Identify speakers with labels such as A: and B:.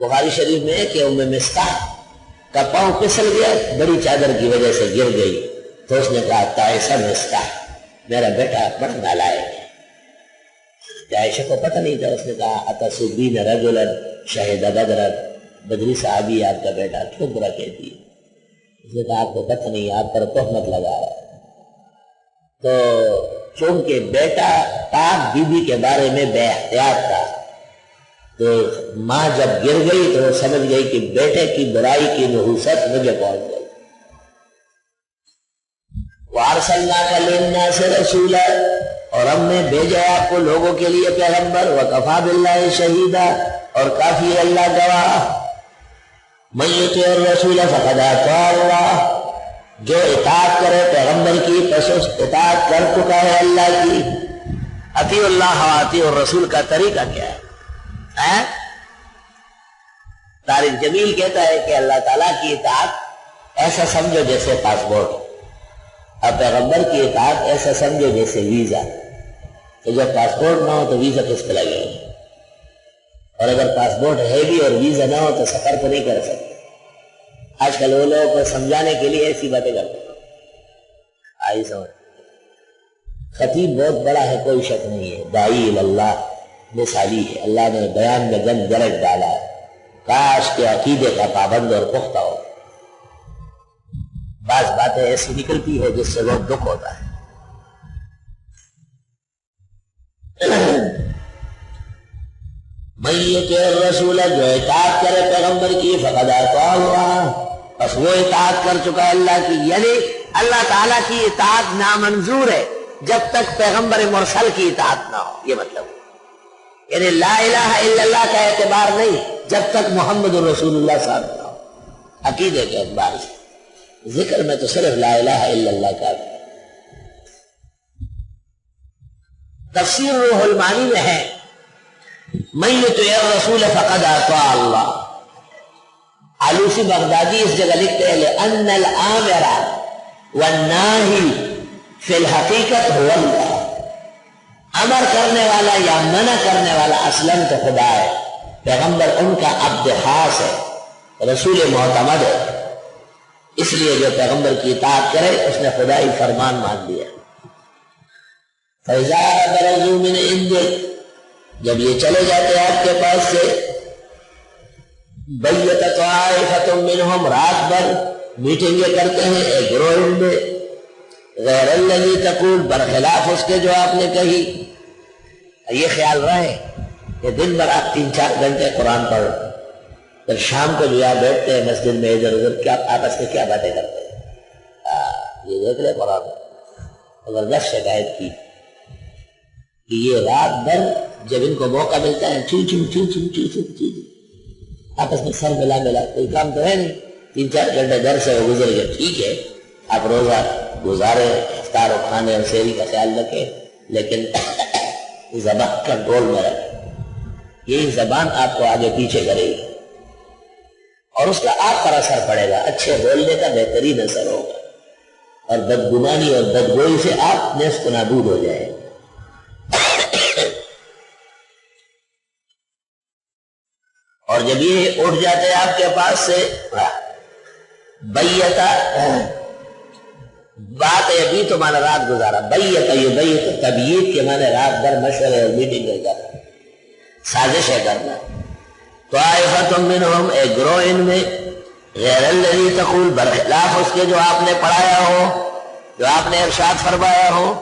A: بخاری شریف میں ہے کہ ام مصطح کا پاؤں پھسل گیا بڑی چادر کی وجہ سے گر گئی، تو اس نے کہا تائسا مصطح، میرا بیٹا بڑا نالائق ہے۔ عائشہ کو پتہ نہیں تھا، اس نے کہا اتسبین رجلا شہد بدرا، بدری صحابی آپ کا بیٹا، کیوں برا کہتی ہے؟ اس نے کہا آپ کو پتہ نہیں، آپ پر تہمت لگا رہا ہے۔ تو چونکہ بیٹا پاک بی بی کے بارے میں بے احتیاط تھا، تو ماں جب گر گئی تو وہ سمجھ گئی کہ بیٹے کی برائی کی نحوست مجھے پہنچ گئی۔ وَأَرْسَلْنَاكَ لِلنَّاسِ رَسُولًا، اور ہم نے بھیجا آپ کو لوگوں کے لیے پیغمبر، وَكَفَى بِاللَّهِ شَهِيدًا، اور کافی ہے اللہ گواہ۔ مَن يُطِعِ الرَّسُولَ فَقَدْ أَطَاعَ اللَّهَ، جو اطاعت کرے پیغمبر کی پس اطاعت کر چکا ہے اللہ کی۔ اطیعوا اللہ و اطیعوا الرسول کا طریقہ کیا ہے؟ طارق جمیل کہتا ہے کہ اللہ تعالیٰ کی اطاعت ایسا سمجھو جیسے پاسپورٹ، اب پیغمبر کی اطاعت ایسا سمجھو جیسے ویزا، تو جب پاسپورٹ نہ ہو تو ویزا کس پہ لگے گا؟ اور اگر پاسپورٹ ہے بھی اور ویزا نہ ہو تو سفر تو نہیں کر سکتے۔ آج کل وہ لوگوں کو سمجھانے کے لیے ایسی باتیں کرتے ہیں، آئی سمجھ۔ خطیب بہت بڑا ہے، کوئی شک نہیں ہے، داعی اللہ مثالی ہے، اللہ نے بیان میں گند گرج ڈالا ہے، کاش کے عقیدے کا پابند اور پختہ ہو۔ بعض باتیں ایسی نکلتی ہے جس سے بہت دکھ ہوتا ہے۔ من یطع الرسول، جو اطاعت کرے پیغمبر کی، فقد اطاع اللہ، بس وہ اطاعت کر چکا ہے اللہ کی۔ یعنی اللہ تعالیٰ کی اطاعت نامنظور ہے جب تک پیغمبر مرسل کی اطاعت نہ ہو، یہ مطلب ہے۔ یعنی لا الہ الا اللہ کا اعتبار نہیں جب تک محمد الرسول اللہ صاحب نہ ہو، عقیدے کے اعتبار سے۔ ذکر میں تو صرف لا الہ الا اللہ کا۔ تفسیر روح المعانی میں ہے من یطع الرسول فقد اطاع اللہ۔ علوسی بغدادی اس جگہ لکھتے ہیں لأن الآمر والناہی فی الحقیقت هو اللہ، امر کرنے والا یا منع کرنے والا اصلاً تو خدا ہے، پیغمبر ان کا عبد خاص ہے، رسول معتمد ہے، اس لیے جو پیغمبر کی اطاعت کرے اس نے خدائی فرمان مان لیا۔ فَإِذَا بَرَزُوا مِنْ عِنْدِكَ، جب یہ چلے جاتے ہیں آپ کے پاس سے، بَيَّتَ طَائِفَةٌ مِّنْهُمْ، رات بھر میٹنگیں کرتے ہیں ایک گروہ میں، غیر الذی تقول، برخلاف اس کے جو آپ نے کہی۔ یہ خیال رہے کہ دن بھر آپ 3-4 گھنٹے قرآن پڑھ، پھر شام کو جو آپ بیٹھتے ہیں مسجد میں ادھر ادھر کیا آپس میں کیا باتیں کرتے ہیں، یہ دیکھ لے قرآن زبردست شکایت کی کہ یہ رات بھر جب ان کو موقع ملتا ہے چون چون چون چون چون چون چون آپس میں سر ملا ملا، کوئی کام تو ہے نہیں، 3-4 گھنٹے در سے وہ گزر گئے۔ ٹھیک ہے آپ روزہ گزارے، افطار و کھانے اور سحری کا خیال رکھیں، لیکن زبان کنٹرول میں رکھیں، یہی زبان آپ کو آگے پیچھے کرے گی اور اس کا آپ پر اثر پڑے گا، اچھے بولنے کا بہترین اثر ہوگا، اور بدگمانی اور بدگوئی سے آپ نیست و نابود ہو جائے۔ اور جب یہ اٹھ جاتے ہیں آپ کے پاس سے، بیتا، بات ہے ابھی تو مانا رات گزارا، بیتا یہ بیت تبیت کے مانے رات بھر مشورے اور میٹنگ کرنا، سازشیں کرنا۔ طائفۃ منہم، ایک گروہ ان میں، غیر الذی تقول، برخلاف اس کے جو آپ نے پڑھایا ہو، جو آپ نے ارشاد فرمایا ہو۔